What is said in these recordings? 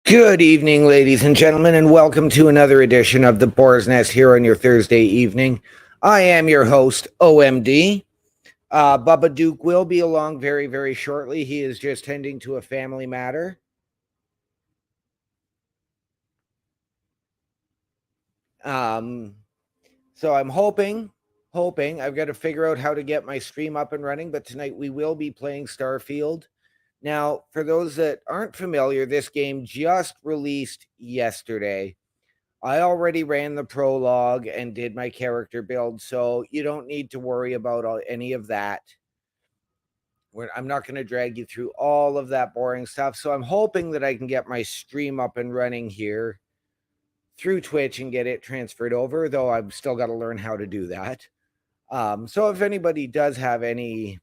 Good evening, ladies and gentlemen, and welcome to another edition of the Boar's Nest here on your Thursday evening. I am your host, OMD. Bubba Duke will be along very, very shortly. He is just tending to a family matter. So I'm hoping, I've got to figure out how to get my stream up and running, but tonight we will be playing Starfield. Now, for those that aren't familiar, this game just released yesterday. I already ran the prologue and did my character build, so you don't need to worry about any of that. I'm not going to drag you through all of that boring stuff. So I'm hoping that I can get my stream up and running here through Twitch and get it transferred over, though I've still got to learn how to do that. So if anybody does have any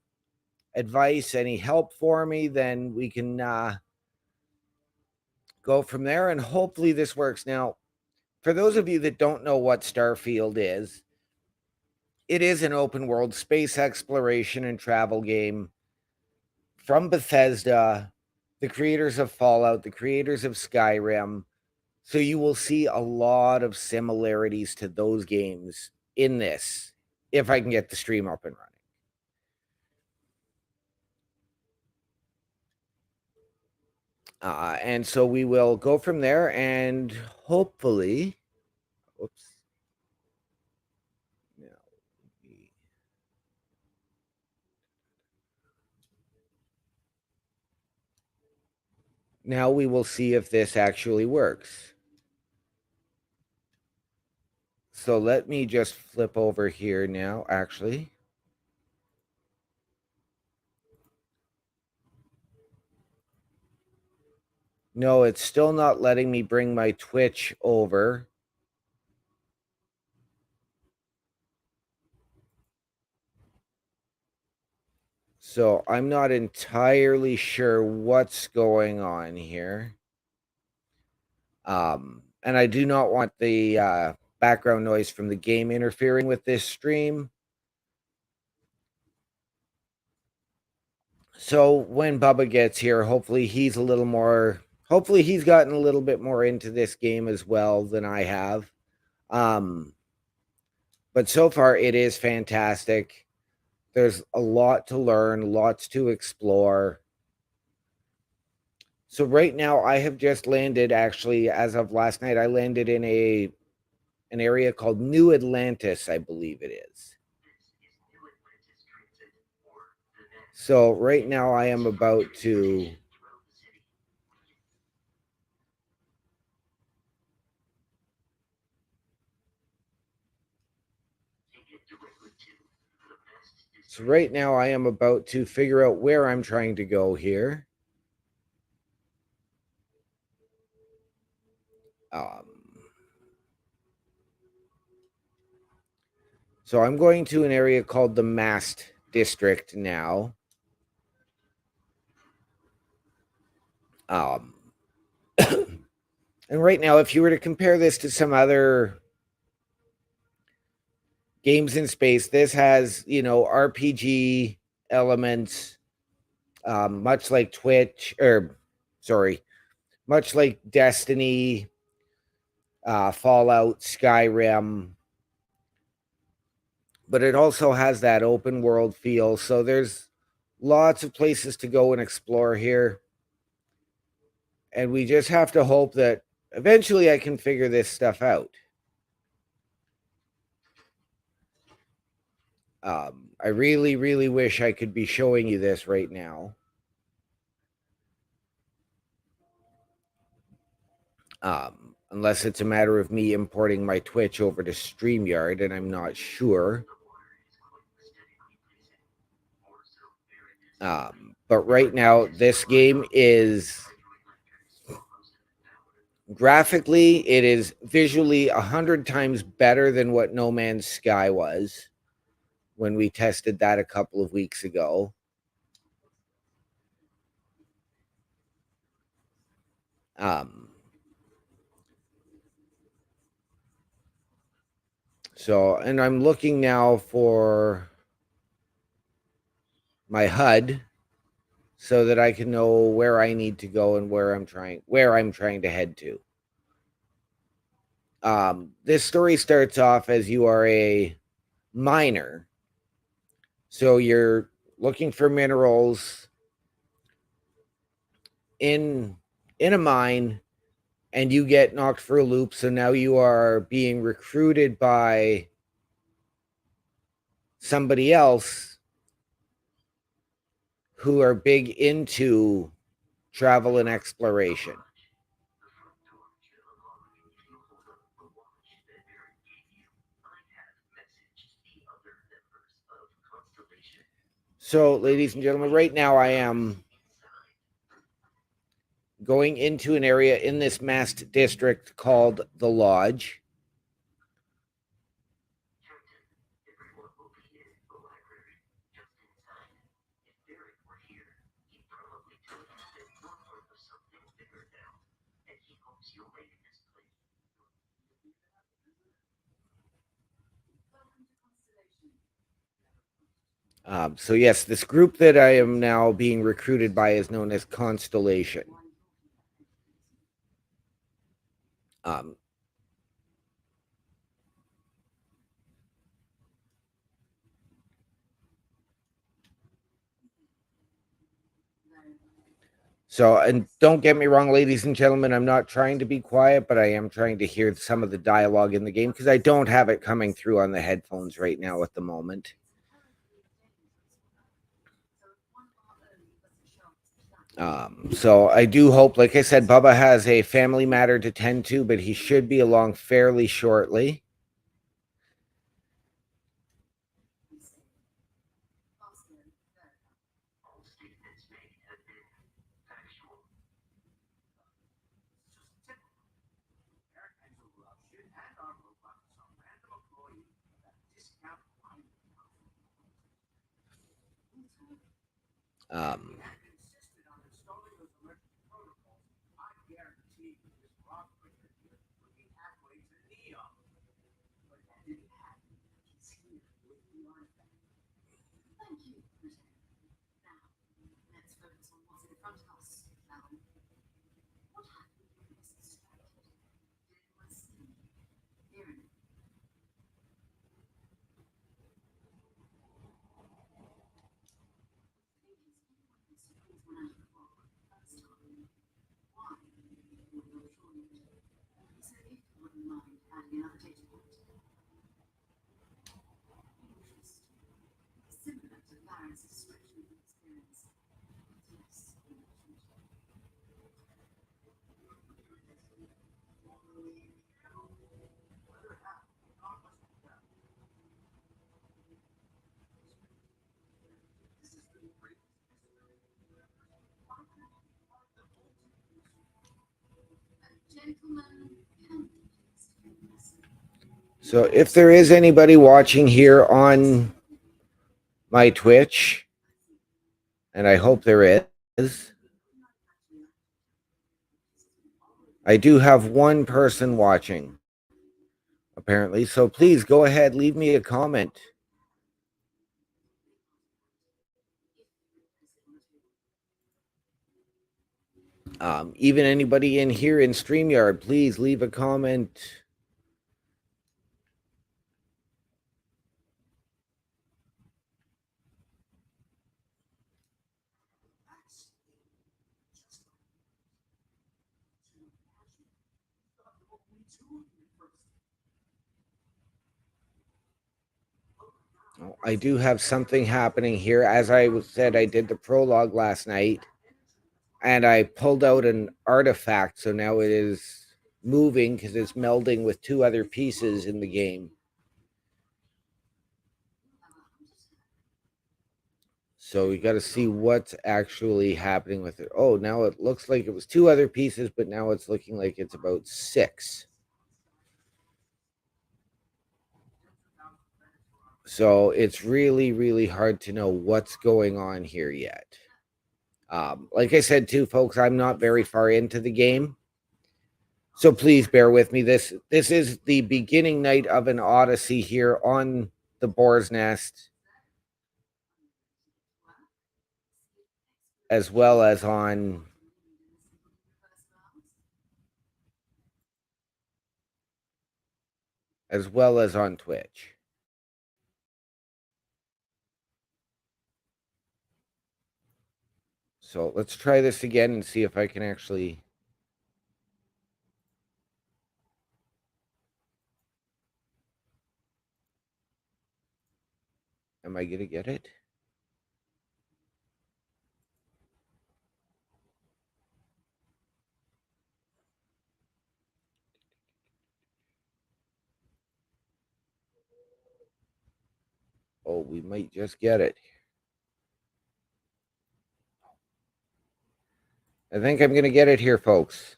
advice, any help for me, then we can go from there, and hopefully this works. Now, for those of you that don't know what Starfield is, it is an open world space exploration and travel game from Bethesda, the creators of Fallout, the creators of Skyrim. So you will see a lot of similarities to those games in this, if I can get the stream up and running. And so we will go from there, and hopefully, oops. Now we will see if this actually works. So let me just flip over here now, actually. No, it's still not letting me bring my Twitch over. So I'm not entirely sure what's going on here. And I do not want the background noise from the game interfering with this stream. So when Bubba gets here, hopefully he's gotten a little bit more into this game as well than I have. But so far it is fantastic. There's a lot to learn, lots to explore. So right now I have just landed, actually, as of last night, I landed in an area called New Atlantis, I believe it is. So right now I am about to figure out where I'm trying to go here. So I'm going to an area called the Mast District now. And right now, if you were to compare this to some other games in space, this has, RPG elements, much like much like Destiny, Fallout, Skyrim, but it also has that open world feel. So there's lots of places to go and explore here. And we just have to hope that eventually I can figure this stuff out. I really, really wish I could be showing you this right now. Unless it's a matter of me importing my Twitch over to StreamYard, and I'm not sure. But right now, this game is graphically, it is visually 100 times better than what No Man's Sky was when we tested that a couple of weeks ago. So, and I'm looking now for my HUD. so that I can know where I need to go and where I'm trying to head to. This story starts off as you are a miner. So you're looking for minerals in a mine, and you get knocked for a loop. So now you are being recruited by somebody else who are big into travel and exploration. So, ladies and gentlemen, right now I am going into an area in this mast district called the Lodge. So yes, this group that I am now being recruited by is known as Constellation. Um, so, and don't get me wrong, ladies and gentlemen, I'm not trying to be quiet, but I am trying to hear some of the dialogue in the game because I don't have it coming through on the headphones right now at the moment. So I do hope, like I said, Bubba has a family matter to tend to, but he should be along fairly shortly. Um, so if there is anybody watching here on my Twitch, and I hope there is, I do have one person watching, apparently. So please go ahead, leave me a comment. Even anybody in here in StreamYard, please leave a comment. I do have something happening here. As I said, I did the prologue last night, and I pulled out an artifact, so now it is moving because it's melding with two other pieces in the game. So we got to see what's actually happening with it. Oh, now it looks like it was two other pieces, but now it's looking like it's about six. So it's really, really hard to know what's going on here yet. Like I said, too, folks, I'm not very far into the game. So please bear with me. This is the beginning night of an odyssey here on the Boar's Nest. as well as on Twitch. So let's try this again and see if I can actually. Am I going to get it? Oh, we might just get it. I think I'm going to get it here, folks.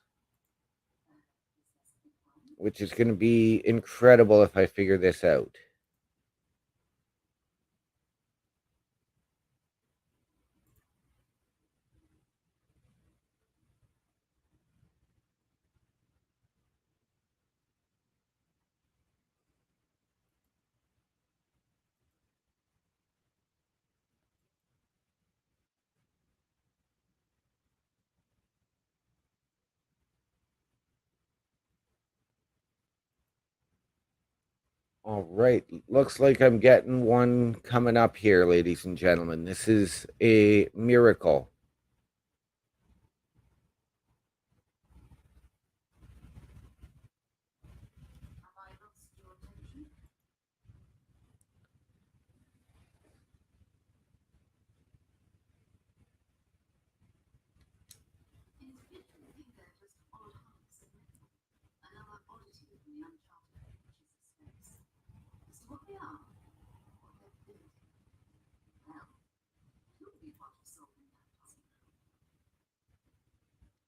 Which is going to be incredible if I figure this out. All right. Looks like I'm getting one coming up here, ladies and gentlemen. This is a miracle.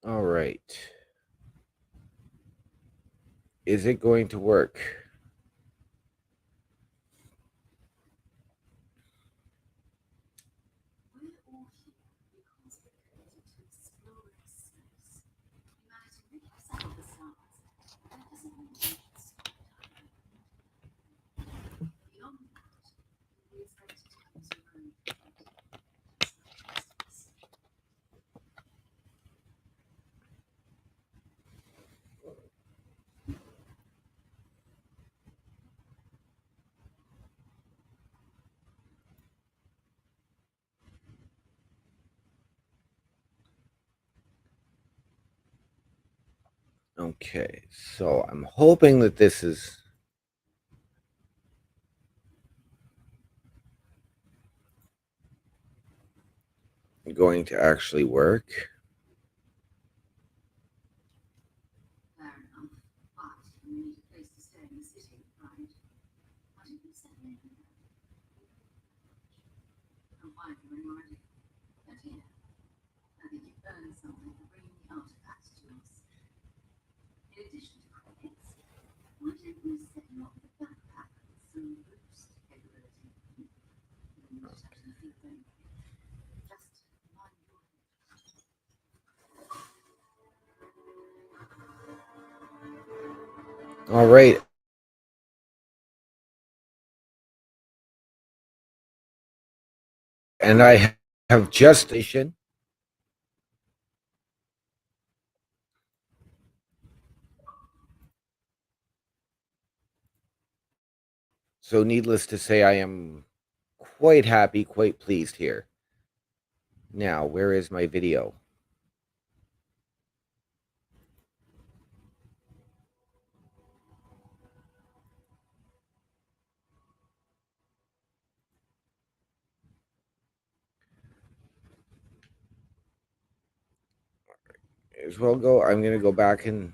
All right. Is it going to work? Okay, so I'm hoping that this is going to actually work. All right. And I have just station. So needless to say, I am quite happy, quite pleased here. Now, where is my video? As well go. I'm going to go back and.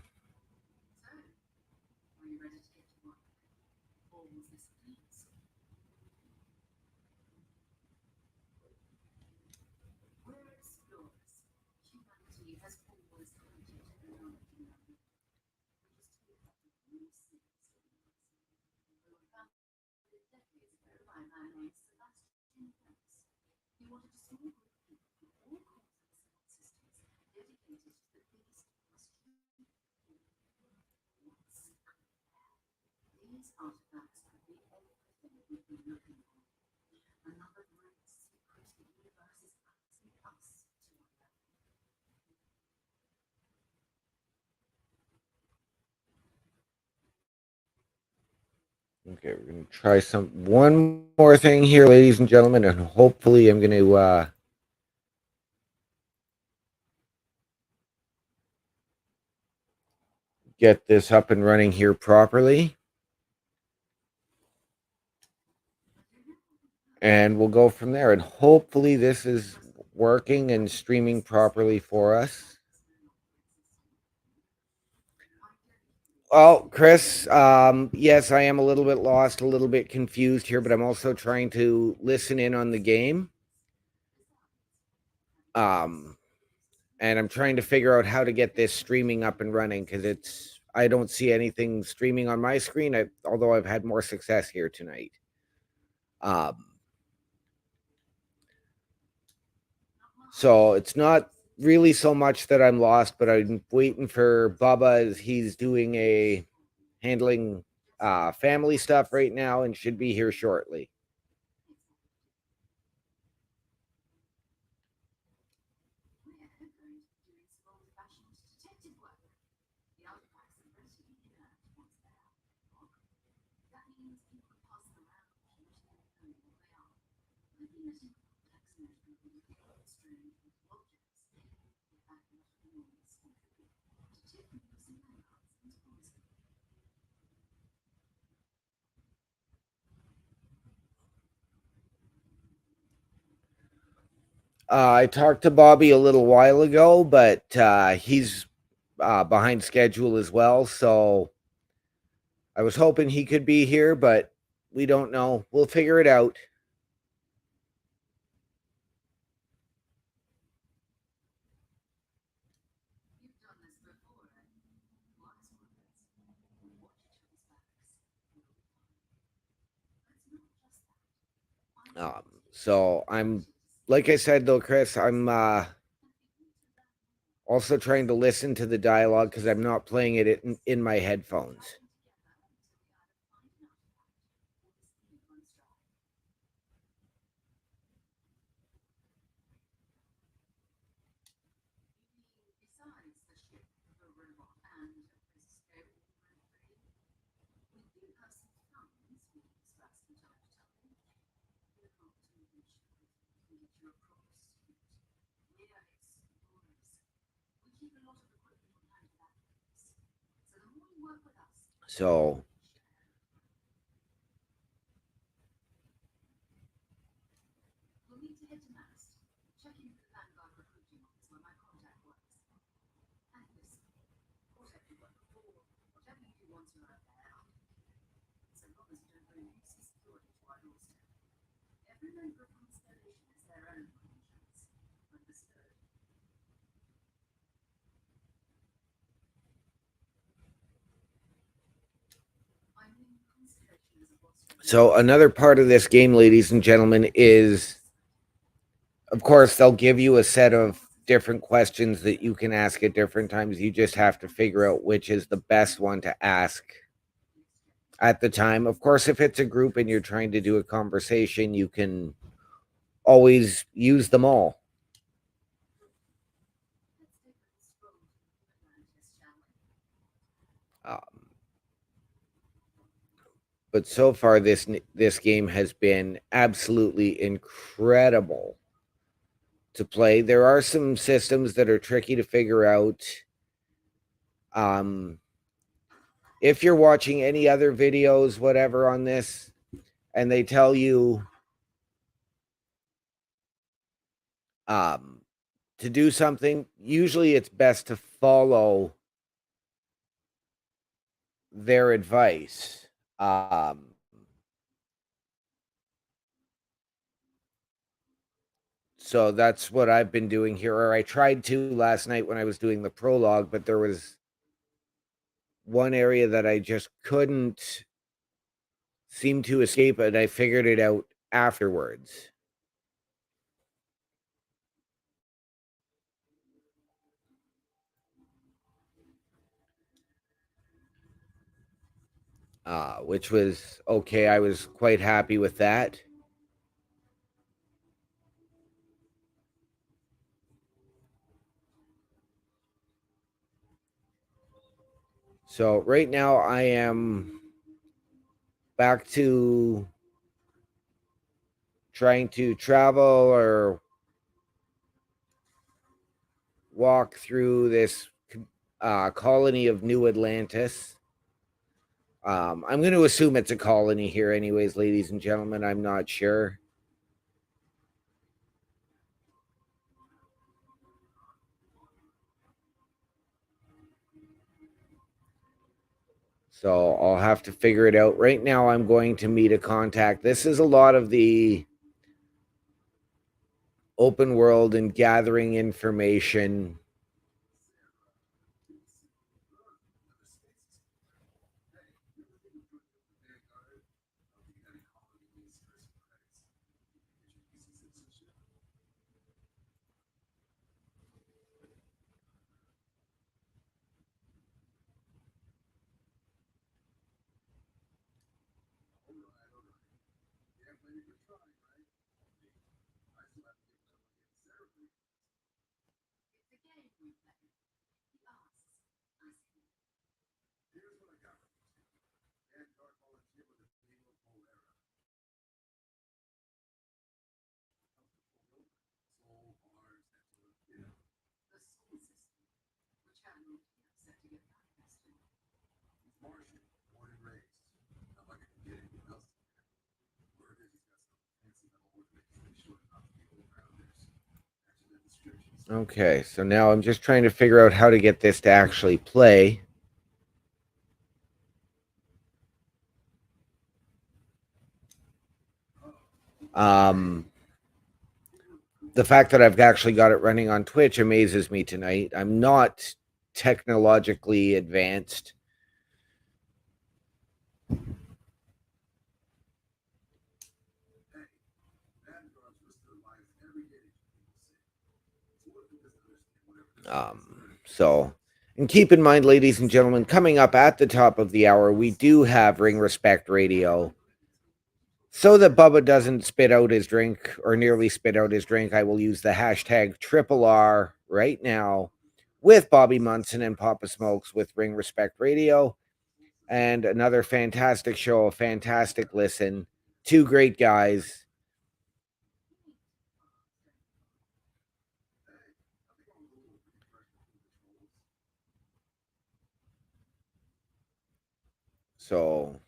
Okay, we're gonna try one more thing here, ladies and gentlemen, and hopefully I'm gonna get this up and running here properly. And we'll go from there. And hopefully this is working and streaming properly for us. Well, Chris, yes, I am a little bit lost, a little bit confused here, but I'm also trying to listen in on the game. Um, and I'm trying to figure out how to get this streaming up and running because I don't see anything streaming on my screen, although I've had more success here tonight. Um, so it's not really so much that I'm lost, but I'm waiting for Bubba as he's doing handling family stuff right now and should be here shortly. I talked to Bobby a little while ago, but he's behind schedule as well. So I was hoping he could be here, but we don't know. We'll figure it out. Um, so I'm, like I said though, Chris, I'm also trying to listen to the dialogue because I'm not playing it in my headphones. So another part of this game, ladies and gentlemen, is of course they'll give you a set of different questions that you can ask at different times. You just have to figure out which is the best one to ask at the time. Of course, if it's a group and you're trying to do a conversation, you can always use them all. Um, but so far, this game has been absolutely incredible to play. There are some systems that are tricky to figure out. Um, if you're watching any other videos, whatever on this, and they tell you um, to do something, usually it's best to follow their advice. So that's what I've been doing here, or I tried to last night when I was doing the prologue, but there was one area that I just couldn't seem to escape, and I figured it out afterwards. Which was okay. I was quite happy with that. So right now I am back to trying to travel or walk through this colony of New Atlantis. I'm going to assume it's a colony here, anyways, ladies and gentlemen. I'm not sure. So I'll have to figure it out. Right now, I'm going to meet a contact. This is a lot of the open world and gathering information. Okay, so now I'm just trying to figure out how to get this to actually play. The fact that I've actually got it running on Twitch amazes me tonight. I'm not technologically advanced. So, and keep in mind, ladies and gentlemen, coming up at the top of the hour, we do have Ring Respect Radio. So that Bubba doesn't spit out his drink or nearly spit out his drink, I will use the hashtag Triple R right now with Bobby Munson and Papa Smokes with Ring Respect Radio. And another fantastic show, a fantastic listen. Two great guys. So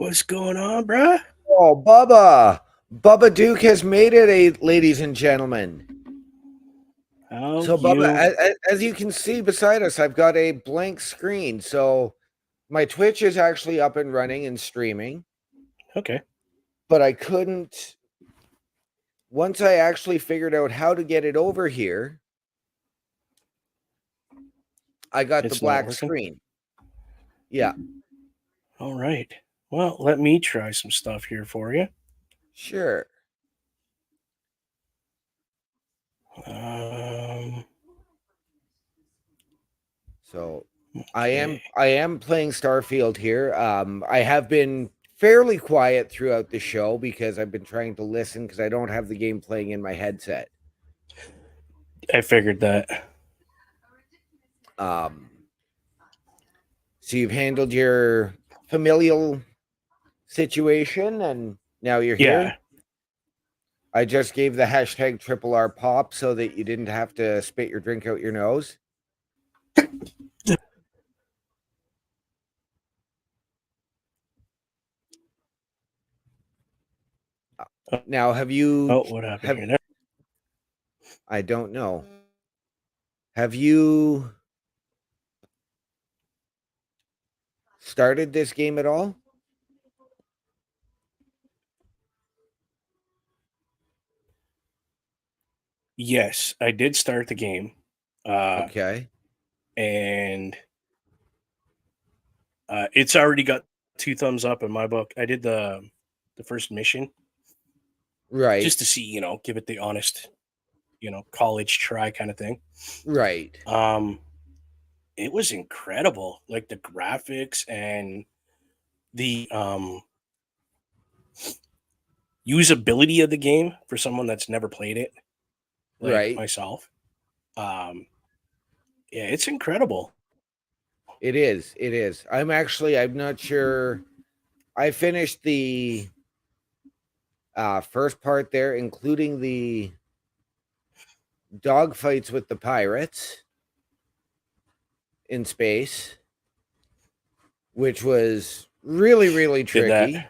What's going on, bruh? oh, Bubba Duke has made it, ladies and gentlemen. How So, Bubba, you? as you can see beside us, I've got a blank screen. So, my Twitch is actually up and running and streaming. Okay. But I couldn't. Once I actually figured out how to get it over here, I got the It's not black working. screen. Yeah. All right. Well, let me try some stuff here for you. Sure. So Okay. I am playing Starfield here. I have been fairly quiet throughout the show because I've been trying to listen because I don't have the game playing in my headset. I figured that. So you've handled your familial situation, and now you're here. Yeah. I just gave the hashtag triple R pop so that you didn't have to spit your drink out your nose. Now, have you? Oh, what happened here? I don't know. Have you started this game at all? Yes, I did start the game. Okay. And it's already got 2 thumbs up in my book. I did the first mission Right. just to see, give it the honest, college try kind of thing. Right. It was incredible, like the graphics and the usability of the game for someone that's never played it, like Right. myself. Yeah, it's incredible. It is. It is. I'm not sure. I finished the first part there, including the dogfights with the pirates in space, which was really, really tricky.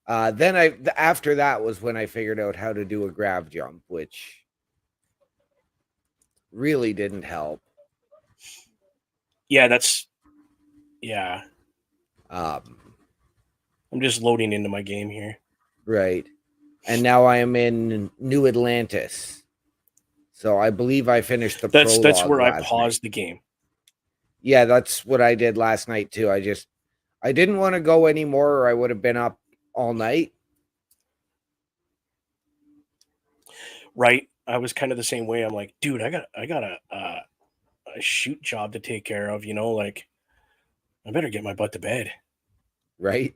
Then after that was when I figured out how to do a grav jump, which really didn't help. Yeah, yeah. I'm just loading into my game here. Right. And now I am in New Atlantis. So I believe I finished the prologue. That's where I paused the game. Yeah, that's what I did last night too. I didn't want to go anymore, or I would have been up all night. Right. I was kind of the same way. I'm like, dude, I got a shoot job to take care of, like I better get my butt to bed. Right.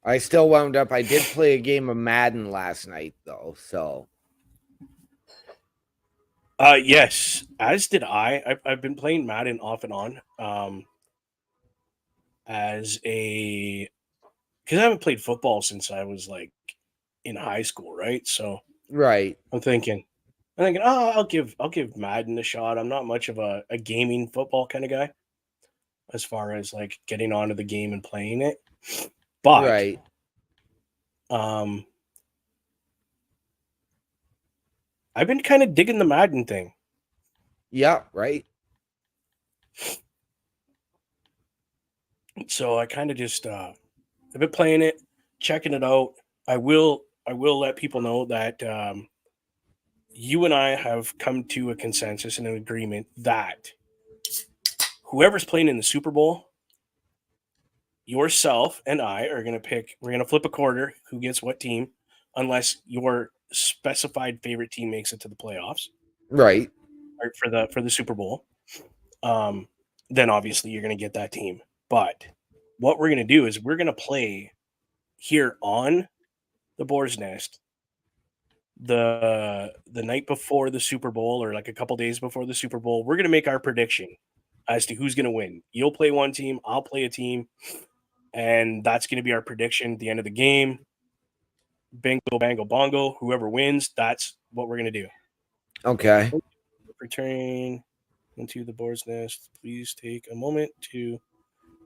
I still wound up. I did play a game of Madden last night though, so. Yes, as did I. I've been playing Madden off and on. Because I haven't played football since I was like in high school, right? So right. I'm thinking, oh, I'll give Madden a shot. I'm not much of a gaming football kind of guy, as far as like getting onto the game and playing it. But right. I've been kind of digging the Madden thing. Yeah, right. So I kind of just I've been playing it, checking it out. I will let people know that you and I have come to a consensus and an agreement that whoever's playing in the Super Bowl, yourself and I are going to pick. We're going to flip a quarter who gets what team, unless your specified favorite team makes it to the playoffs. Right. Or for the Super Bowl. Then obviously you're going to get that team. But what we're going to do is we're going to play here on the Boar's Nest the night before the Super Bowl, or like a couple days before the Super Bowl. We're going to make our prediction as to who's going to win. You'll play one team, I'll play a team, and that's going to be our prediction at the end of the game. Bingo, bango, bongo. Whoever wins, that's what we're going to do. Okay. Return into the Boar's Nest. Please take a moment to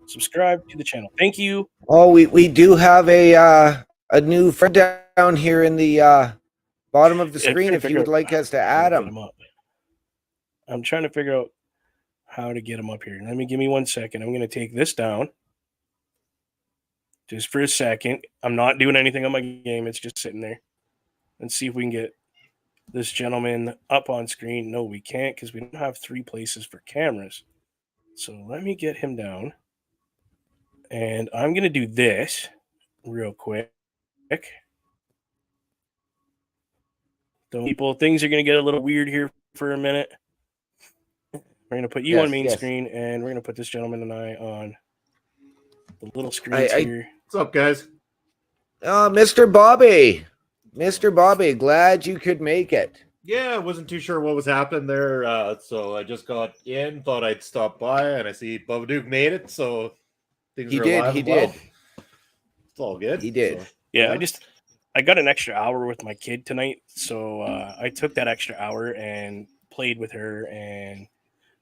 subscribe to the channel. Thank you. Oh, we do have a new friend down here in the bottom of the screen if you would like us to add him. I'm trying to figure out how to get him up here. Give me 1 second. I'm going to take this down just for a second. I'm not doing anything on my game. It's just sitting there. Let's see if we can get this gentleman up on screen. No, we can't because we don't have 3 places for cameras. So let me get him down. And I'm going to do this real quick. So people, things are going to get a little weird here for a minute. We're going to put you on main screen, and we're going to put this gentleman and I on the little screens here. What's up, guys? Mr. Bobby. Mr. Bobby, glad you could make it. Yeah, I wasn't too sure what was happening there, so I just got in, thought I'd stop by, and I see Bubba made it, so things He are did. alive He and well. did. It's all good. He did. So, Yeah, I got an extra hour with my kid tonight, so I took that extra hour and played with her and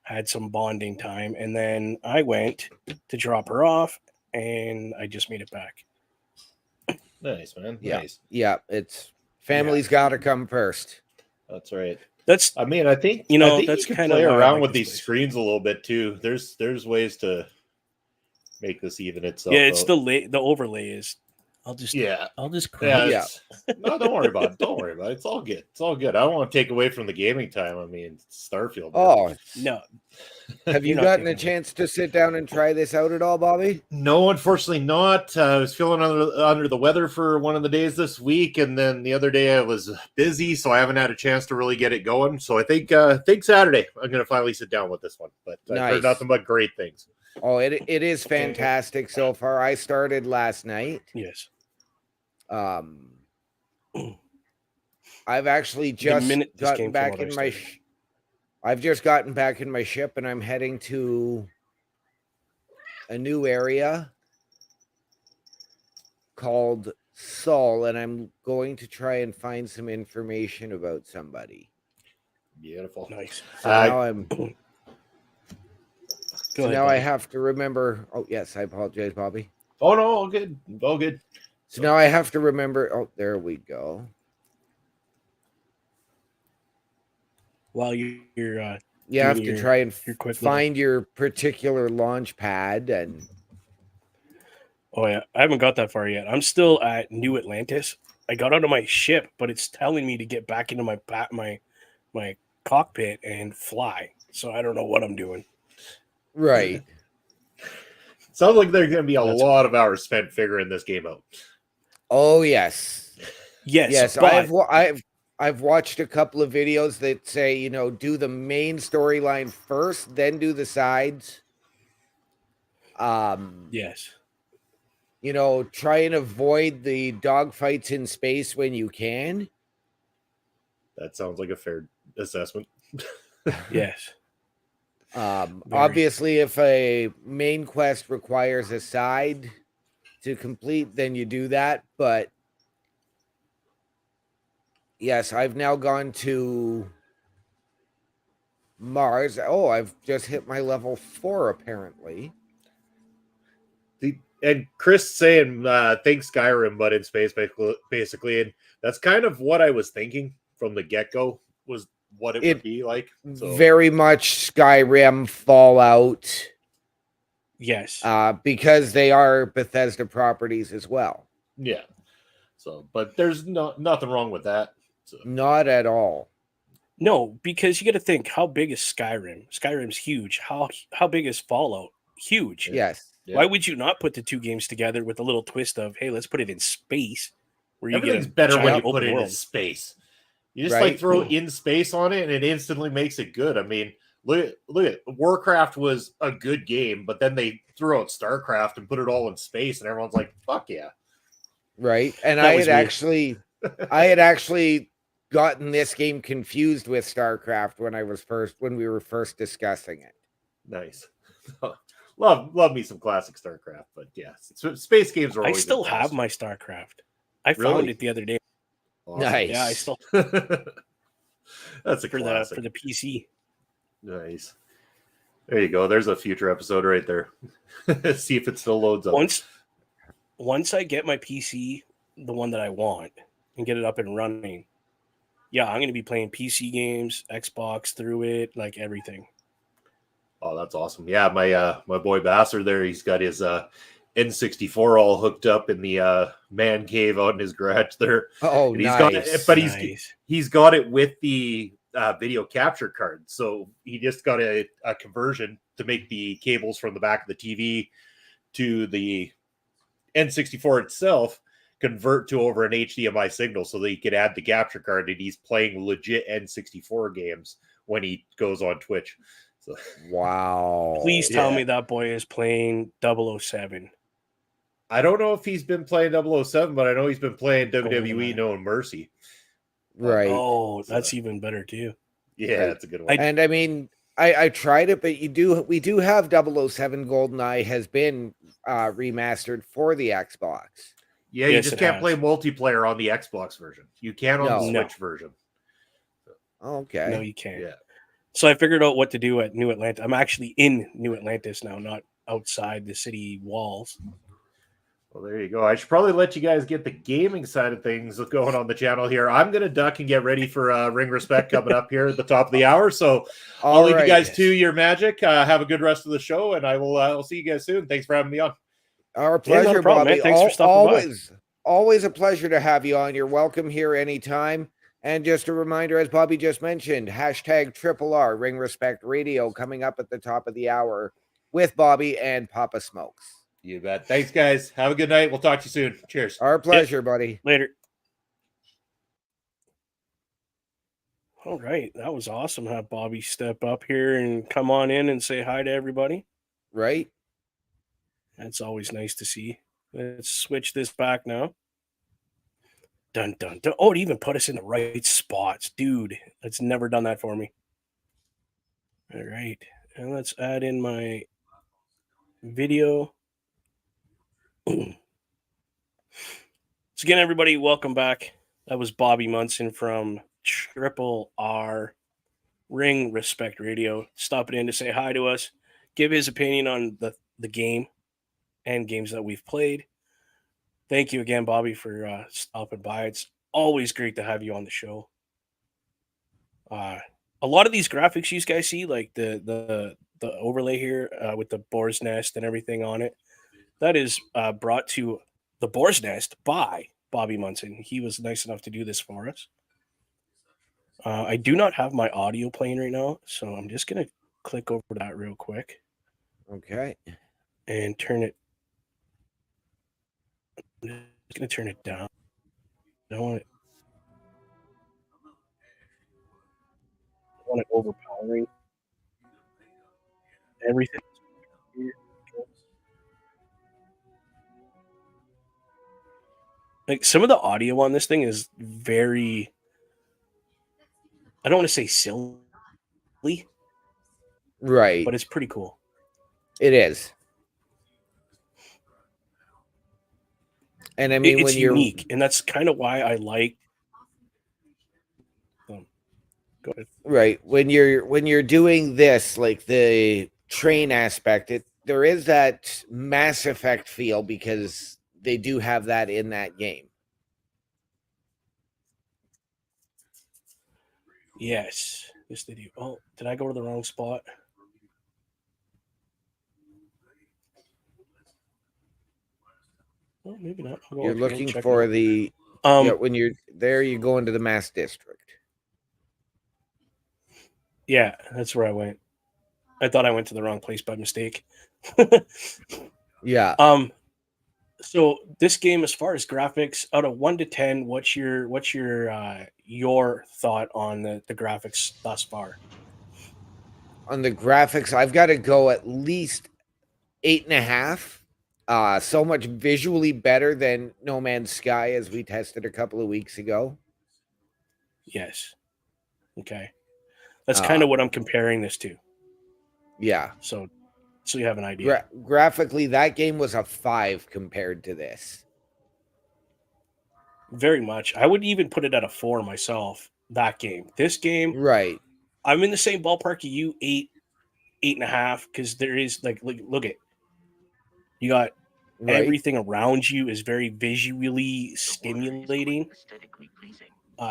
had some bonding time, and then I went to drop her off, and I just made it back. nice, man. Yeah. Nice. Yeah. It's family's got to come first. That's right. That's I mean, I think that's you can kind of play why I around like with this these place. screens a little bit too. There's ways to make this even itself. Yeah, it's out. the overlay is. I'll just cry. Yeah. Yeah. No, don't worry about it. Don't worry about it. It's all good. It's all good. I don't want to take away from the gaming time. I mean, it's Starfield. Man. Oh, No, have you You're not gotten a taking away. chance to sit down and try this out at all, Bobby? No, unfortunately not. I was feeling under the weather for one of the days this week, and then the other day I was busy, so I haven't had a chance to really get it going. So I think Saturday I'm going to finally sit down with this one. But I've heard Nice. nothing but great things. Oh, it is fantastic so far. I started last night. Yes. I've actually The just minute this gotten game came back out, I in my. started. I've just gotten back in my ship, and I'm heading to a new area called Sol, and I'm going to try and find some information about somebody. Beautiful. Nice. So now I'm. Go So ahead, now I Bobby. have to remember. Oh yes, I apologize, Bobby. Oh no, all good, all good. So now I have to remember. Oh, there we go. While you're You have doing to try and your quick find your particular launch pad, and Oh yeah, I haven't got that far yet. I'm still at New Atlantis. I got out of my ship, but it's telling me to get back into my cockpit and fly. So I don't know what I'm doing. right. Sounds like there's going to be a That's- lot of hours spent figuring this game out. Oh yes, Yes, yes. but I've watched a couple of videos that say do the main storyline first, then do the sides. yes, Try and avoid the dogfights in space when you can. That sounds like a fair assessment. yes. Very. Obviously, if a main quest requires a side to complete, then you do that. But yes, I've now gone to Mars. Oh, I've just hit my level 4 apparently. And Chris saying think Skyrim, but in space, basically, and that's kind of what I was thinking from the get-go was what it would be like. So. Very much Skyrim, Fallout. Yes. Because they are Bethesda properties as well. Yeah. So, but there's nothing wrong with that. So. Not at all. No, because you got to think, how big is Skyrim? Skyrim's huge. How big is Fallout? Huge. Yes. Yeah. Why would you not put the two games together with a little twist of, hey, let's put it in space? Where everything's better when you put it in space. You just right? throw in space on it, and it instantly makes it good. I mean, look at Warcraft was a good game, but then they threw out StarCraft and put it all in space, and everyone's like, "Fuck yeah!" Right? And I had actually gotten this game confused with StarCraft when we were first discussing it. Nice. Love me some classic StarCraft, but yeah, space games are always. I still have my StarCraft. I found it the other day. Awesome. Nice. Yeah, I still. That's a classic for the PC. Nice. There you go. There's a future episode right there. See if it still loads up. Once I get my PC, the one that I want, and get it up and running, yeah, I'm going to be playing PC games, Xbox through it, like everything. Oh, that's awesome. Yeah, my boy Basser there, he's got his N64 all hooked up in the man cave out in his garage there. Oh, and nice. He's got it with the video capture card. So he just got a conversion to make the cables from the back of the TV to the N64 itself convert to over an HDMI signal so that he could add the capture card, and he's playing legit N64 games when he goes on Twitch. So, wow. Please tell me that boy is playing 007. I don't know if he's been playing 007, but I know he's been playing WWE No Mercy. Right. Oh, that's even better too. Yeah, Right. that's a good one. And I mean, I tried it, but we do have 007 GoldenEye has been remastered for the Xbox. Yeah, you Yes, just it can't has. play multiplayer on the Xbox version. You can on the No. Switch version. Okay. No, you can't. Yeah. So I figured out what to do at New Atlantis. I'm actually in New Atlantis now, not outside the city walls. Well, there you go. I should probably let you guys get the gaming side of things going on the channel here. I'm going to duck and get ready for Ring Respect coming up here at the top of the hour. So I'll leave you guys to your magic. Have a good rest of the show, and I'll see you guys soon. Thanks for having me on. Our Yeah, not a pleasure, problem, Bobby. man. Thanks for stopping by. Always a pleasure to have you on. You're welcome here anytime. And just a reminder, as Bobby just mentioned, #RRR Ring Respect Radio coming up at the top of the hour with Bobby and Papa Smokes. You bet. Thanks, guys. Have a good night. We'll talk to you soon. Cheers. Our pleasure, buddy. Later. All right. That was awesome. Have Bobby step up here and come on in and say hi to everybody. Right? That's always nice to see. Let's switch this back now. Dun, dun, dun. Oh, it even put us in the right spots. Dude, it's never done that for me. All right. And let's add in my video. So again, everybody, welcome back. That was Bobby Munson from RRR Ring Respect Radio, stopping in to say hi to us, give his opinion on the game and games that we've played. Thank you again, Bobby, for stopping by. It's always great to have you on the show. A lot of these graphics you guys see, like the overlay here with the boar's nest and everything on it, that is brought to the boar's nest by Bobby Munson. He was nice enough to do this for us. I do not have my audio playing right now, so I'm just going to click over that real quick. Okay. And turn it. I'm just going to turn it down. I don't want it overpowering. Everything. Like some of the audio on this thing is very, I don't want to say silly, Right. but it's pretty cool. It is. And I mean, It's when you're unique, and that's kind of why I like them. Go ahead. Right. When you're doing this, like the train aspect, there is that Mass Effect feel because they do have that in that game. Yes, they do. Oh, did I go to the wrong spot? Well, maybe not. You're looking for the when you're there, you go into the Mass District. Yeah, that's where I went. I thought I went to the wrong place by mistake. Yeah. So this game, as far as graphics, out of 1 to 10, what's your thought on the graphics thus far? On the graphics, I've got to go at least 8.5. So much visually better than No Man's Sky, as we tested a couple of weeks ago. Yes. Okay. That's kind of what I'm comparing this to. Yeah. So you have an idea. Graphically, that game was a 5 compared to this. Very much. I would even put it at a 4 myself, that game. This game, right. I'm in the same ballpark of you, 8.5, because there is, like look at, you got everything around you is very visually stimulating.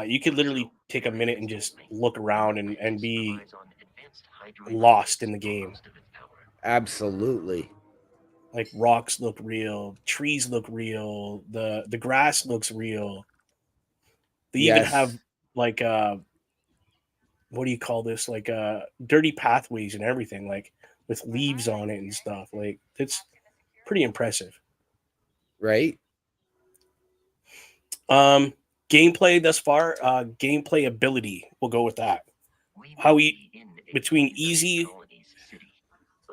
You could literally take a minute and just look around and be lost in the game. Absolutely. Like rocks look real, trees look real, the grass looks real. They even have like what do you call this? Like dirty pathways and everything, like with leaves on it and stuff. Like it's pretty impressive. Right. Gameplay thus far, gameplay ability, we'll go with that. Between easy,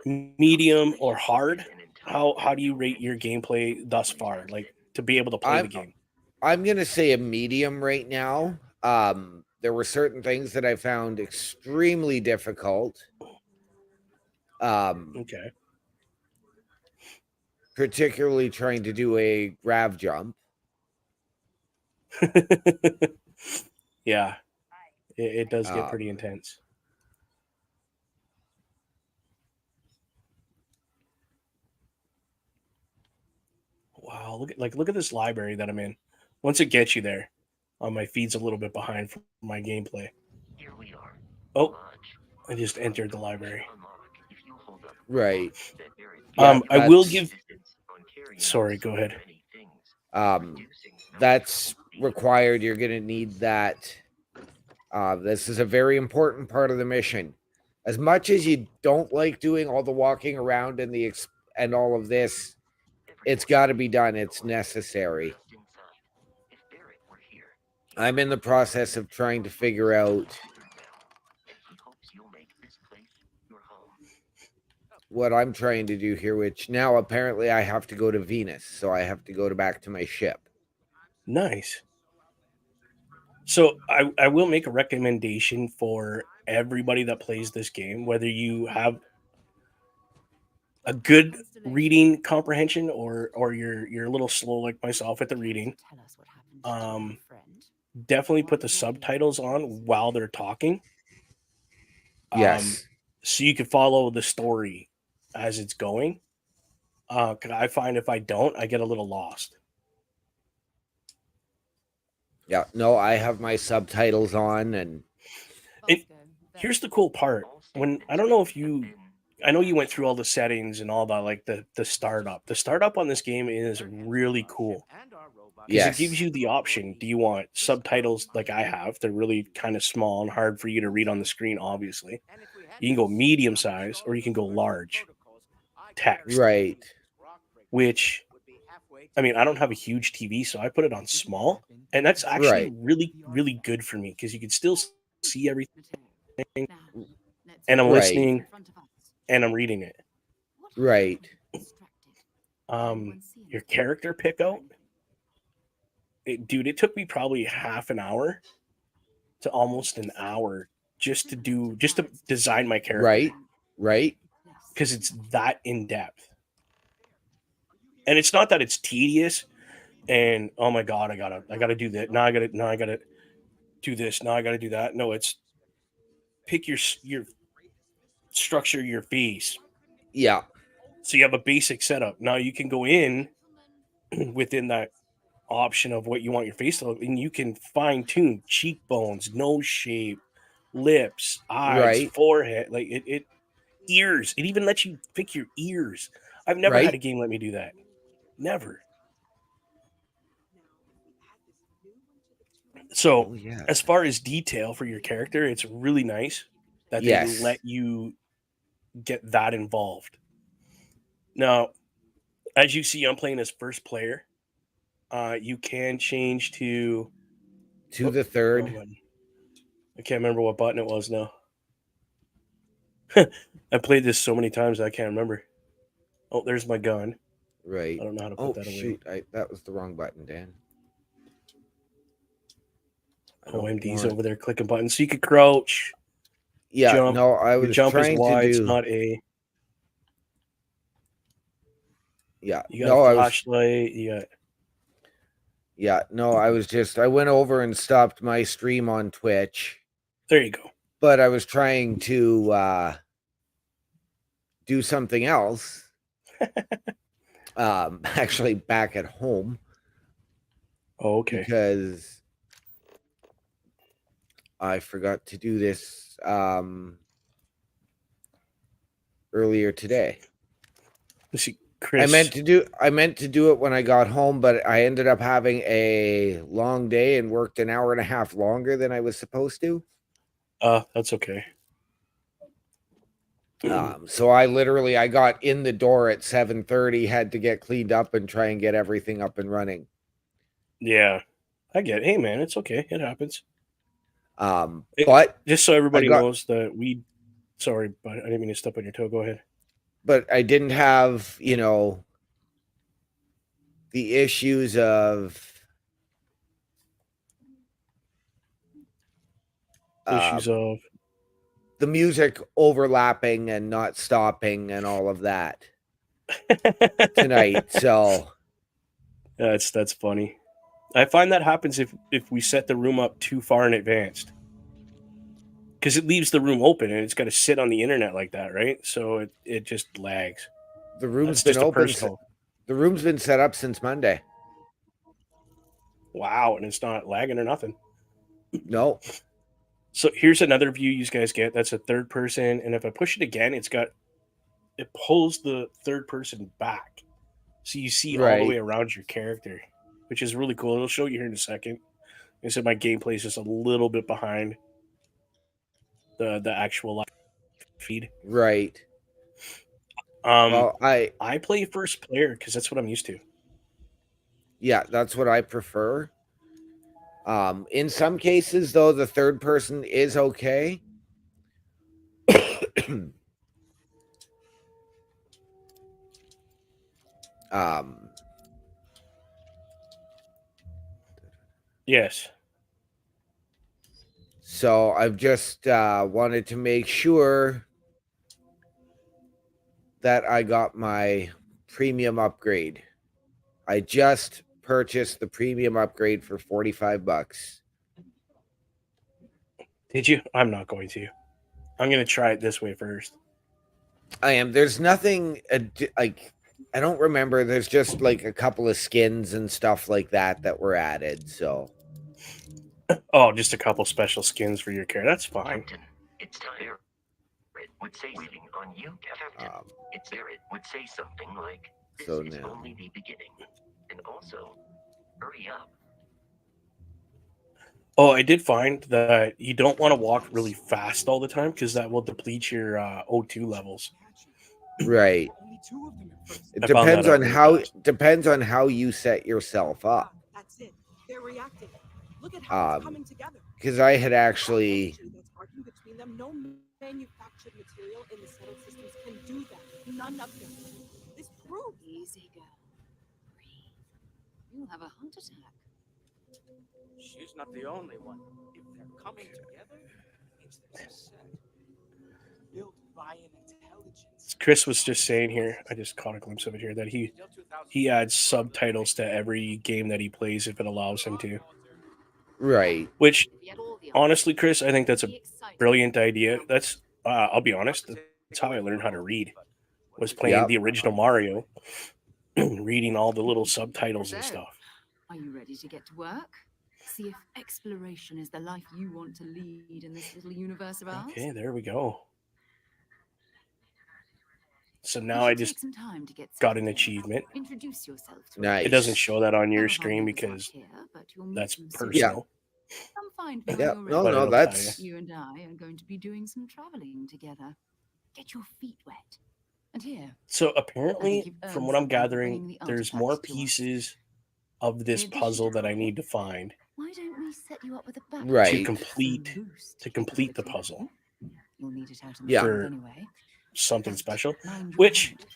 medium, or hard, how do you rate your gameplay thus far, like to be able to play the game? I'm gonna say a medium right now. There were certain things that I found extremely difficult. Okay. Particularly trying to do a grav jump. Yeah, it does get pretty Um, intense. Wow, look at this library that I'm in. Once it gets you there, my feed's a little bit behind from my gameplay. Oh, I just entered the library. Right. Yeah, I will give. Sorry, go ahead. That's required. You're going to need that. This is a very important part of the mission. As much as you don't like doing all the walking around and and all of this, it's got to be done. It's necessary. I'm in the process of trying to figure out what I'm trying to do here, which now apparently I have to go to Venus, so I have to go back to my ship. Nice. So I will make a recommendation for everybody that plays this game, whether you have a good reading comprehension or you're a little slow like myself at the reading. Definitely put the subtitles on while they're talking. Yes. So you can follow the story as it's going. 'Cause I find if I don't, I get a little lost. Yeah. No, I have my subtitles on, and Here's the cool part. When I don't know if you I know you went through all the settings and all that, like the startup. The startup on this game is really cool because it yes. gives you the option. Do you want subtitles like I have? They're really kind of small and hard for you to read on the screen, obviously. You can go medium size or you can go large text, Right. which I mean, I don't have a huge TV, so I put it on small. And that's actually Right. really, really good for me because you can still see everything and I'm Right. listening and I'm reading it. Right. Your character pick out, dude, it took me probably half an hour to almost an hour just to design my character. Right. Right. Because it's that in depth. And it's not that it's tedious and oh my god, I gotta do that. Now I gotta do this. Now I gotta do that. No, it's pick your structure your face. Yeah. So you have a basic setup. Now you can go in within that option of what you want your face to look, and you can fine tune cheekbones, nose shape, lips, eyes, Right. forehead, like it ears. It even lets you pick your ears. I've never had a Right. game let me do that. Never. So, Oh yeah. as far as detail for your character, it's really nice that they Yes. let you get that involved. Now, as you see, I'm playing as first player. You can change to The third. I can't remember what button it was now. I played this so many times I can't remember. Oh, there's my gun. Right. I don't know how to put Oh that away. shoot! That was the wrong button, Dan. OMD's over there clicking buttons. So you could crouch. Yeah. Jump. No, I Your was jump is trying Y, to it's do. not A. Yeah. You got No, a I was. flashlight. You got. Yeah. No, I was just. I went over and stopped my stream on Twitch, There you go. but I was trying to do something else. Actually, back at home. Oh, okay. Because I forgot to do this earlier today. Let's see, Chris. I meant to do it when I got home, but I ended up having a long day and worked an hour and a half longer than I was supposed to. That's okay. So I got in the door at 7:30, had to get cleaned up and try and get everything up and running. Yeah, I get it. Hey, man, it's okay. It happens. But just so everybody knows that sorry, but I didn't mean to step on your toe. Go ahead. But I didn't have, the issues of issues of the music overlapping and not stopping and all of that tonight. So that's funny. I find that happens if we set the room up too far in advance, because it leaves the room open and it's got to sit on the internet like that, right? So it just lags. the room's That's been just a open. personal. The room's been set up since Monday. Wow, and it's not lagging or nothing. No. So here's another view you guys get. That's a third person, and if I push it again, it pulls the third person back, so you see all the way Right. around your character, which is really cool. It'll show you here in a second. I said my gameplay is just a little bit behind the actual live feed. Right. Well, I play first player because that's what I'm used to. Yeah, that's what I prefer. In some cases, though, the third person is okay. Yes. So I've just wanted to make sure that I got my premium upgrade. I just purchased the premium upgrade for $45. Did you? I'm not going to. I'm going to try it this way first. I am. There's nothing like I don't remember. There's just like a couple of skins and stuff like that were added. So Oh, just a couple special skins for your character. That's fine. Captain, it's time. It would say waiting on you, Captain. It's there. It would say something like, "This So is now- only the beginning," and also, "Hurry up." Oh, I did find that you don't want to walk really fast all the time because that will deplete your O2 levels. right. It I found that depends out on really how fast. depends on how you set yourself up. That's it. They're reacting. Look at how it's coming together. Because I had actually That's sparking between them. No manufactured material in the settled systems can do that. None of them. This proves. Easy, girl. Breathe. You'll have a heart attack. She's not the only one. If they're coming together, it's their set. Built by an intelligence. Chris was just saying here, I just caught a glimpse of it here, that he adds subtitles to every game that he plays if it allows him to. right. Which, If you had all the honestly, Chris, I think that's a be excited. brilliant idea. That's, I'll be honest, that's how I learned how to read. Was playing Yep. the original Mario, reading all the little subtitles and stuff. Are you ready to get to work? See if exploration is the life you want to lead in this little universe of ours? Okay, there we go. So You now should I take just some time to get got an settled. achievement. Introduce yourself to Nice. It doesn't show that on your None of our screen members are because here, but you'll meet that's them soon. personal. Come find me Yeah. when No, you're But ready. no, it'll that's tell You and I are going to be doing some traveling together. Get your feet wet. And here, So I think apparently, you've from earned what I'm something for gathering, bringing the there's artifact more to us. pieces of this In addition puzzle to that I that, need to find why don't we set you up with a battery Right. to To complete for a boost to complete the capability? puzzle. You'll need it out in the Yeah. field For anyway. something But special, mind your which hand.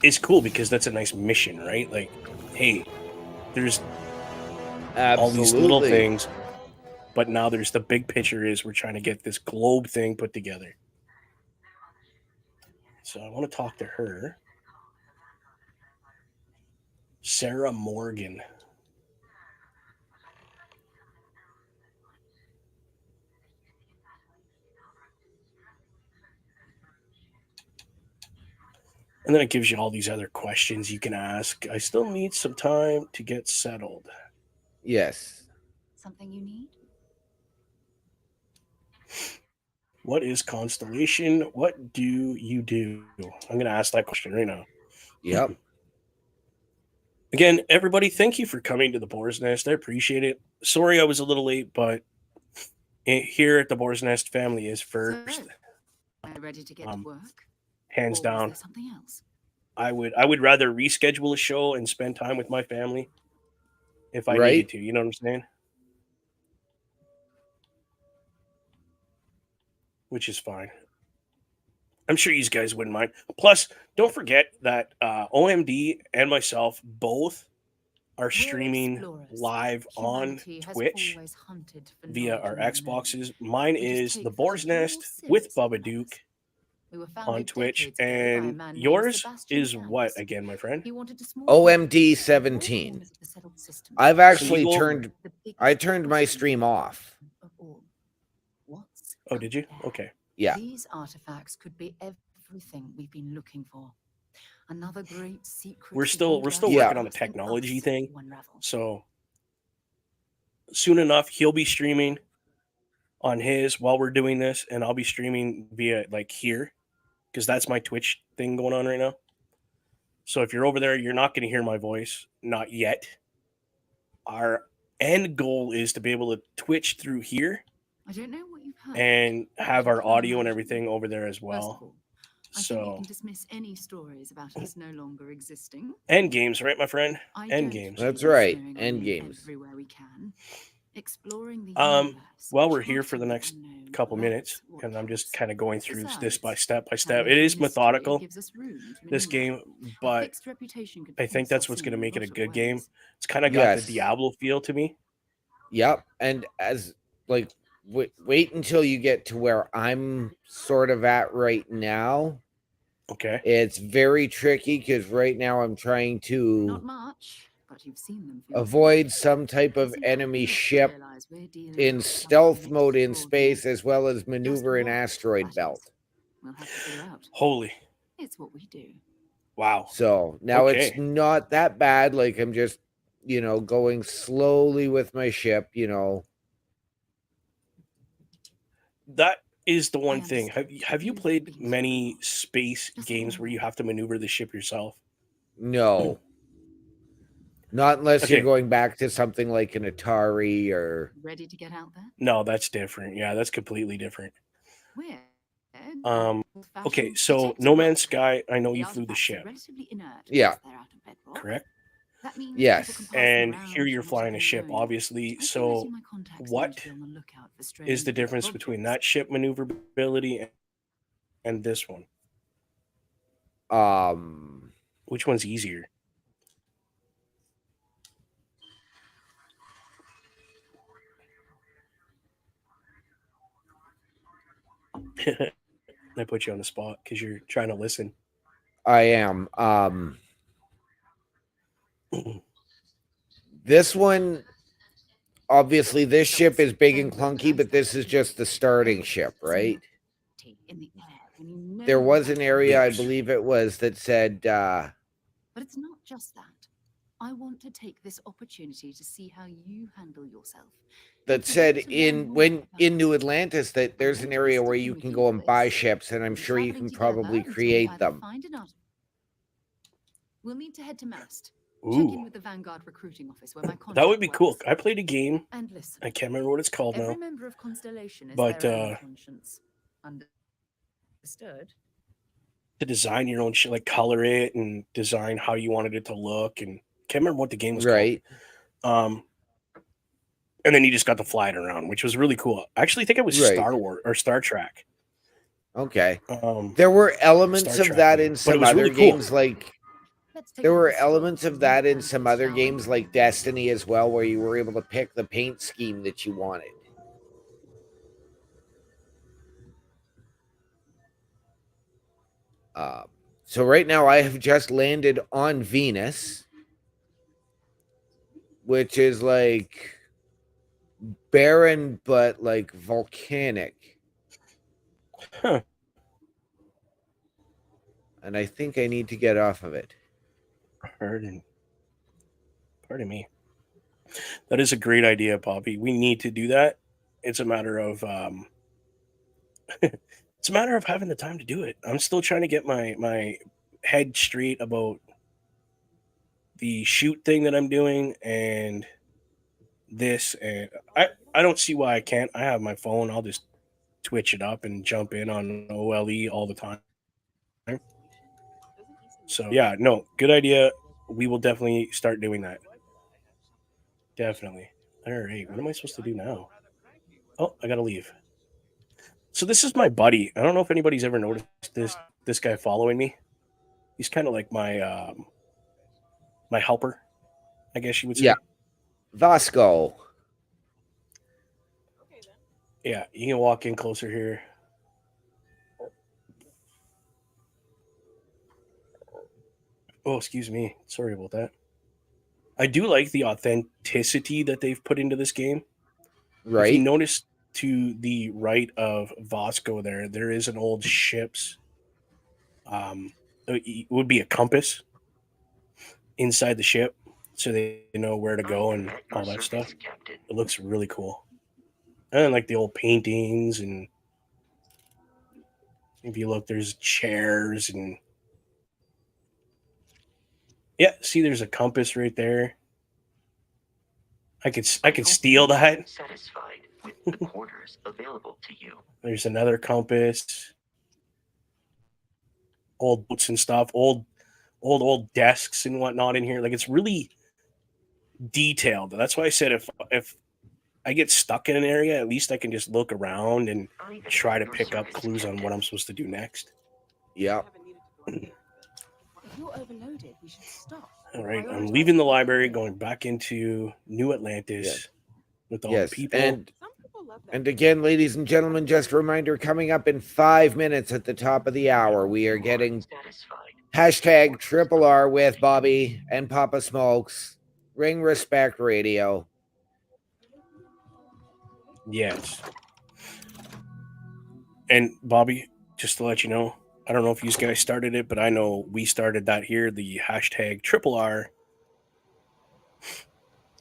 is cool because that's a nice mission, right? Like, hey, there's all these little absolutely things, but now there's the big picture is we're trying to get this globe thing put together. So I want to talk to her. Sarah Morgan. And then it gives you all these other questions you can ask. I still need some time to get settled. yes. Something you need? What is constellation? What do you do? I'm going to ask that question right now. Yep. Again, everybody, thank you for coming to the Boar's Nest. I appreciate it. Sorry I was a little late, but here at the Boar's Nest, family is first. So, are you ready to get to work? Hands Or was down. there something else? I would rather reschedule a show and spend time with my family if I Right. needed to. You know what I'm saying? Which is fine. I'm sure you guys wouldn't mind. Plus, don't forget that OMD and myself both are streaming live on Twitch via our Xboxes. Mine is the Boar's Nest with Bubba Duke on Twitch, and yours is what again, my friend? OMD 17. I've actually turned my stream off. Oh, did you? Okay. Yeah. These artifacts could be everything we've been looking for. Another great secret. We're still Yeah. working on the technology thing. So soon enough, he'll be streaming on his while we're doing this, and I'll be streaming via like here, because that's my Twitch thing going on right now. So if you're over there, you're not going to hear my voice, not yet. Our end goal is to be able to Twitch through here I don't know what you've heard, and have our audio and everything over there as First of well. all, I think So you can dismiss any stories about us no longer existing. end games, right, my friend? I End don't games. That's feel right, smearing on end you games. Everywhere we can. Exploring the While universe, we're here for the charting next unknown, couple minutes, that's what and I'm just counts. kind of going through this by Besides, step. It telling is history methodical, gives us room to this maneuver. game, A but fixed reputation could I think place that's us what's in going to a make it a lot of good game. ways. It's kind of got the Yes. Diablo feel to me. Yep. And as like wait until you get to where I'm sort of at right now. Okay. It's very tricky because right now I'm trying Not to much, but you've seen them for avoid yourself. some type of It's enemy important to ship realize we're dealing in with something stealth mode in extraordinary. space, as well as Just maneuver in what asteroid that is, belt. we'll have to figure out. Holy. It's what we do. Wow. So now it's Okay. not that bad. Like I'm just, going slowly with my ship, That is the one I thing. understand. Have you You've played been through many a lot. space Just games where you have to maneuver the ship yourself? No. Not unless you're Okay. going back to something like an Atari or Ready to get out there? No, that's different. Yeah, that's completely different. We're Okay, old-fashioned so detective No Man's work. Sky, I know The you flew the artifacts are ship, relatively inert Yeah. once they're out of bedrock. correct? That means Yes. people can pass them And around here you're from flying a whatever ship, zone. obviously. I can let So you my contacts know what to be on the lookout for is strange the difference between that objects. ship maneuverability and this one? Which one's easier? I put you on the spot because you're trying to listen. I am. This one, obviously, this ship is big and clunky, but this is just the starting ship, right? In the air when you know There you're was an about to area, I Yes. believe it was, that said, But it's not just that. I want to take this opportunity to see how you handle yourself. that To said get to learn in more when about in New you. Atlantis that there's an area where you can go and buy ships, and I'm We're sure you traveling can together probably until we create either them. find an We'll need to head to Mast. Check in Ooh, with the Vanguard recruiting office where my contact that would be cool. works. I played a game. And listen, I can't remember what it's called every now. member of Constellation is But, their own conscience. Understood? To design your own shit, like color it and design how you wanted it to look, and can't remember what the game was Right. called. And then you just got to fly it around, which was really cool. I actually think it was Right. Star Wars or Star Trek. Okay. There were elements Star of Trek that game, in but it some was other really cool. games, like Let's take there another were stroll elements through of the that in campus, some other shall we? games like Destiny as well, where you were able to pick the paint scheme that you wanted. So right now I have just landed on Venus, which is like barren but like volcanic. Huh. And I think I need to get off of it. Pardon me. That is a great idea, Poppy. We need to do that. It's a matter of it's a matter of having the time to do it. I'm still trying to get my head straight about the shoot thing that I'm doing and this, and I don't see why I can't. I have my phone. I'll just Twitch it up and jump in on OLE all the time. So yeah, no, good idea. We will definitely start doing that. Definitely. All right, what am I supposed to do now? Oh, I gotta leave. So this is my buddy. I don't know if anybody's ever noticed this guy following me. He's kind of like my my helper, I guess you would say. Yeah. Vasco. Okay then. Yeah, you can walk in closer here. Oh, excuse me. Sorry about that. I do like the authenticity that they've put into this game. If you Right. notice to the right of Vasco there is an old ship's it would be a compass inside the ship so they know where to go I am and at your all that stuff. service, Captain. It looks really cool. And like the old paintings, and if you look, there's chairs and yeah, see there's a compass right there. I could hope steal you are that. satisfied with the quarters available to you. There's another compass. Old boots and stuff, old desks and whatnot in here. Like it's really detailed. That's why I said if I get stuck in an area, at least I can just look around and I am try at to your pick up service, clues on what Captain. I'm supposed to do next. Yeah. I haven't needed to go in there, but If you're overloaded, we should stop. All right, I'm Prioritize leaving the what we library, need. going back into New Atlantis Yes. with all the Yes. people. And some people love that. And again, ladies and gentlemen, just a reminder, coming up in 5 minutes at the top of the hour, we are You getting satisfied. hashtag Triple R with Bobby and Papa Smokes. Ring Respect Radio. Yes. And Bobby, just to let you know, I don't know if you guys started it, but I know we started that here, the hashtag Triple R.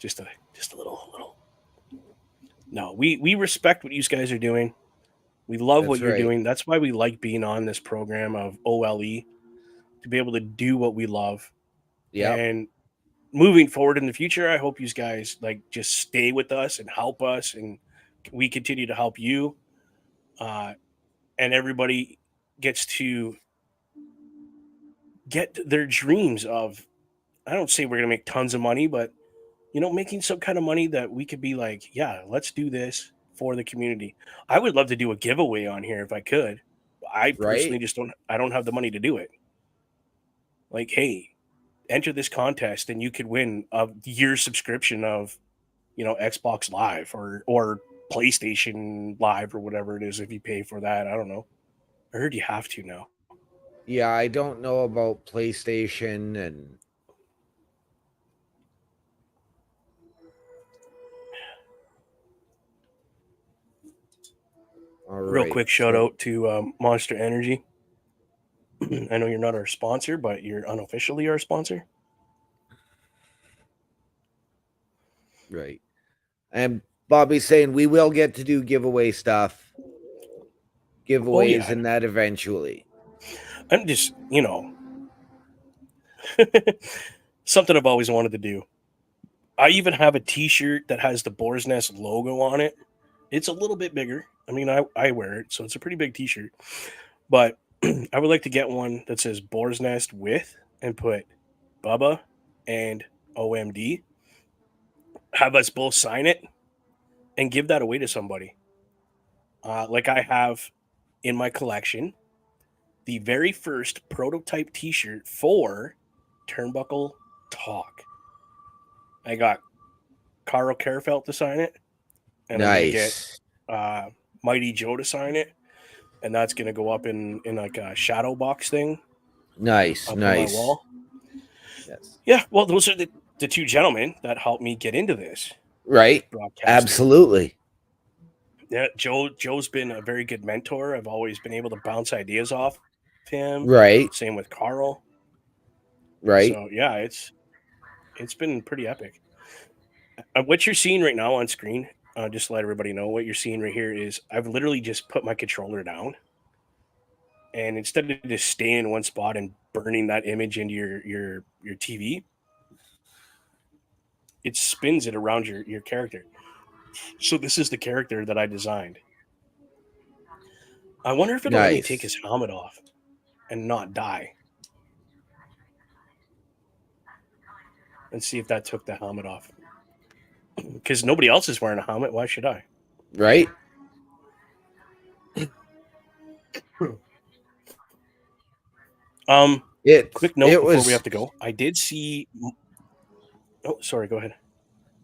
Just a little. No, we respect what you guys are doing. We love That's what you're right. doing. That's why we like being on this program of OLE, to be able to do what we love. Yep. And moving forward in the future, I hope you guys like just stay with us and help us, and we continue to help you. And everybody gets to get their dreams of, I don't say we're going to make tons of money, but making some kind of money that we could be like, yeah, let's do this for the community. I would love to do a giveaway on here if I could. I personally Right. just I don't have the money to do it. Like, hey, enter this contest and you could win a year subscription of, Xbox Live or PlayStation Live or whatever it is if you pay for that. I don't know. I heard you have to now. Yeah, I don't know about PlayStation and all Real right. quick shout So, out to Monster Energy. I know you're not our sponsor, but you're unofficially our sponsor. right. And Bobby's saying we will get to do giveaway stuff. Giveaways and that eventually. I'm just, something I've always wanted to do. I even have a t-shirt that has the Boar's Nest logo on it. It's a little bit bigger. I mean, I wear it, so it's a pretty big t-shirt. But I would like to get one that says Boar's Nest with and put Bubba and OMD. Have us both sign it and give that away to somebody. Like I have in my collection the very first prototype t-shirt for Turnbuckle Talk. I got Carl Kerfeld to sign it, and I'm gonna get Nice. Mighty Joe to sign it, and that's gonna go up in like a shadow box thing Nice. up on my Nice. wall. Yes. Yeah, well, those are the two gentlemen that helped me get into this Right. broadcasting. Absolutely. Yeah, Joe's been a very good mentor. I've always been able to bounce ideas off him. Right. Same with Carl. Right. So yeah, it's been pretty epic. What you're seeing right now on screen, just to let everybody know, what you're seeing right here is I've literally just put my controller down, and instead of just staying in one spot and burning that image into your TV, it spins it around your character. So this is the character that I designed. I wonder if it'll let me take his Nice. helmet off and not die. And see if that took the helmet off. Because nobody else is wearing a helmet. Why should I? Right. Quick note before was we have to go. I did see. Oh, sorry. Go ahead.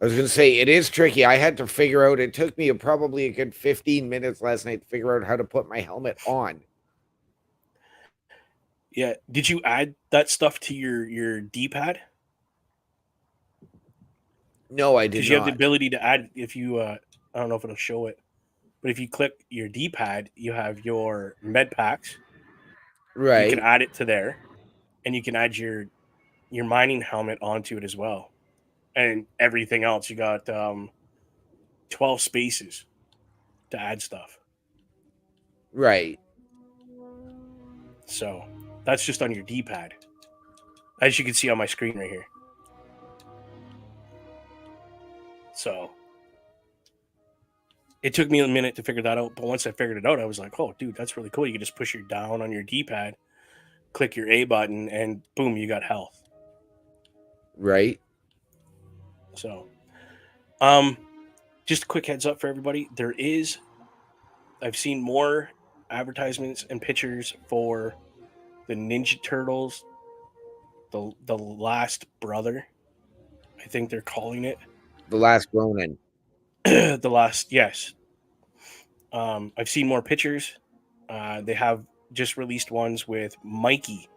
I was going to say, it is tricky. I had to figure out, it took me probably a good 15 minutes last night to figure out how to put my helmet on. Yeah. Did you add that stuff to your D-pad? No, I did Because you have the not. ability to add, if you, I don't know if it'll show it, but if you click your D-pad, you have your med packs. You can Right. add it to there, and you can add your mining helmet onto it as well, and everything else. You got 12 spaces to add stuff. Right. So that's just on your D-pad, as you can see on my screen right here. So it took me a minute to figure that out, but once I figured it out, I was like, "Oh, dude, that's really cool." You can just push your down on your D-pad, click your A button, and boom, you got health. Right. So, just a quick heads up for everybody. I've seen more advertisements and pictures for the Ninja Turtles, the Last Brother, I think they're calling it. The Last Ronin. The last, yes. I've seen more pictures. They have just released ones with Mikey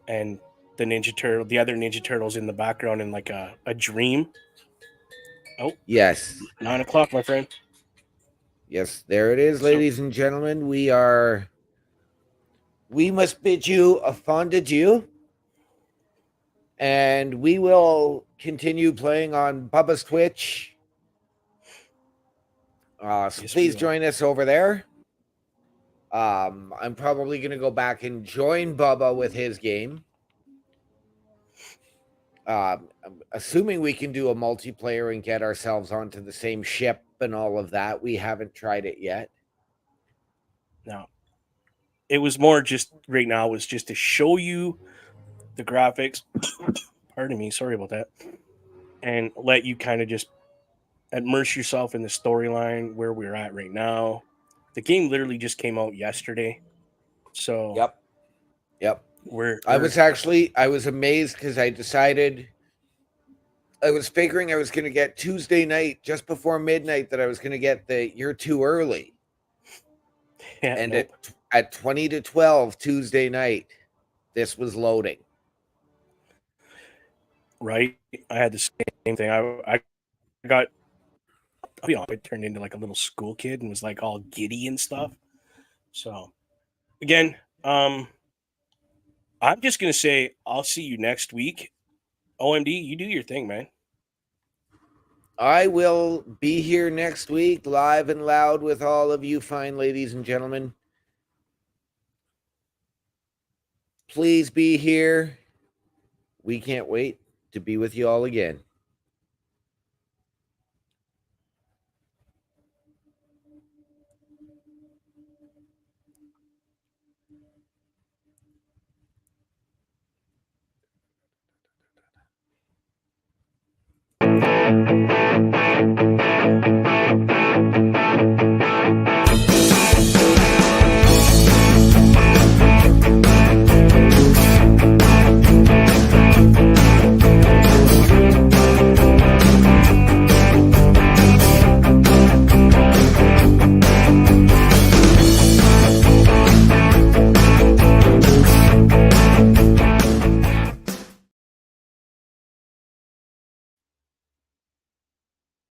and the other Ninja Turtles in the background in like a dream. Oh, Yes. 9:00, my friend. Yes, there it is, So- ladies and gentlemen. We must bid you a fond adieu. And we will continue playing on Bubba's Twitch. So Yes, please we will. join us over there. I'm probably going to go back and join Bubba with his game. I'm assuming we can do a multiplayer and get ourselves onto the same ship and all of that. We haven't tried it yet. No. It was more just right now was just to show you the graphics. Pardon me, sorry about that. And let you kind of just immerse yourself in the storyline where we're at right now. The game literally just came out yesterday. So Yep. we're I was amazed because I was figuring I was going to get Tuesday night just before midnight that I was going to get the You're Too Early. yeah, And nope. at 20 to 12 Tuesday night, this was loading. Right. I had the same thing. I got, I'll be honest, I turned into like a little school kid and was like all giddy and stuff. So again, I'm just gonna say I'll see you next week. OMD, you do your thing, man. I will be here next week, live and loud with all of you fine ladies and gentlemen. Please be here. We can't wait to be with you all again.